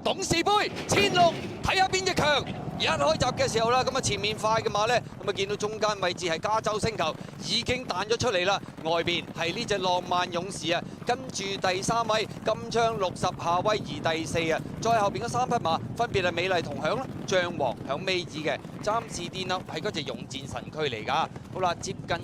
董事杯1600，睇下邊隻強。一開閘嘅時候啦，咁啊前面快嘅馬呢，咁啊見到中間位置係加州星球已經彈咗出嚟啦，外邊係呢隻浪漫勇士啊，跟住第3位金槍60夏威夷第4啊，再後邊嗰3匹馬分別係美麗同享啦、象王響尾二嘅，暫時墊後係嗰隻勇戰神驅嚟㗎。好啦，接近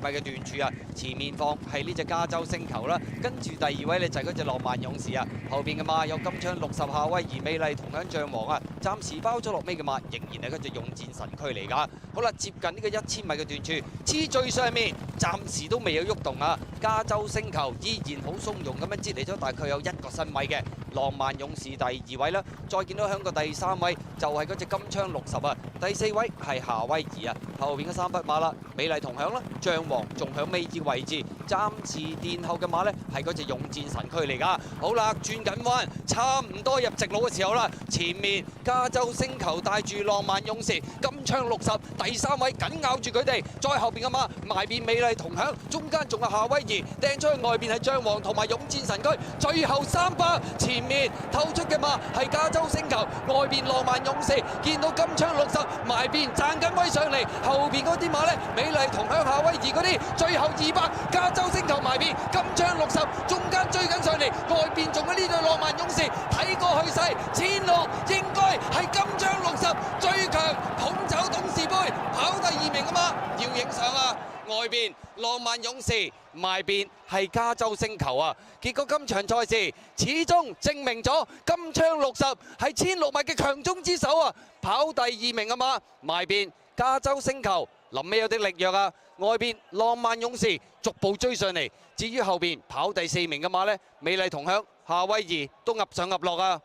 1200嘅段處啊，前面放係呢隻加州星球啦，跟住第2位呢就係嗰隻浪漫勇士啊，後邊嘅馬有金槍60夏威夷、美麗同享、象王啊，暫時包咗落尾嘅馬。仍然係嗰隻勇戰神驅嚟㗎。好啦，接近呢個1000米嘅段處，黐最上面，暫時都未有喐動啊。加州星球依然好鬆容咁樣擠離咗大概有1個身位嘅浪漫勇士第2位啦。再見到響個第3位就係嗰隻金槍60啊，第4位係夏威夷啊。後邊嘅3匹馬啦，美麗同享啦、象王仲響尾二位置，暫時墊後嘅馬呢係嗰隻勇戰神驅嚟㗎。好啦，轉緊彎，差唔多入直路嘅時候啦，前面加州星球帶住浪漫勇士，金槍60，第3位緊咬住佢哋，再後邊嘅馬埋邊美麗同享，中間仲係夏威夷，掟出去外邊係象王同埋勇戰神驅，最後300，前面透出嘅馬係加州星球，外邊浪漫勇士，見到金槍60埋邊賺緊威上嚟，後邊嗰啲馬呢，美麗同享、夏威夷嗰啲，最後200，加州星球埋邊，金槍60，中間追緊上嚟，外邊仲有呢對浪漫勇士，睇過去勢，1600應該係金槍60最強，捧走董事杯，跑第2名啊嘛，要影相啊！外邊浪漫勇士，埋邊係加州星球啊！結果今場賽事始終證明咗金槍60係1600米嘅強中之首啊！跑第2名啊嘛，埋邊加州星球臨尾有啲力弱啊，外邊浪漫勇士逐步追上嚟。至於後邊跑第4名嘅馬呢，美麗同享、夏威夷都噏上噏落啊！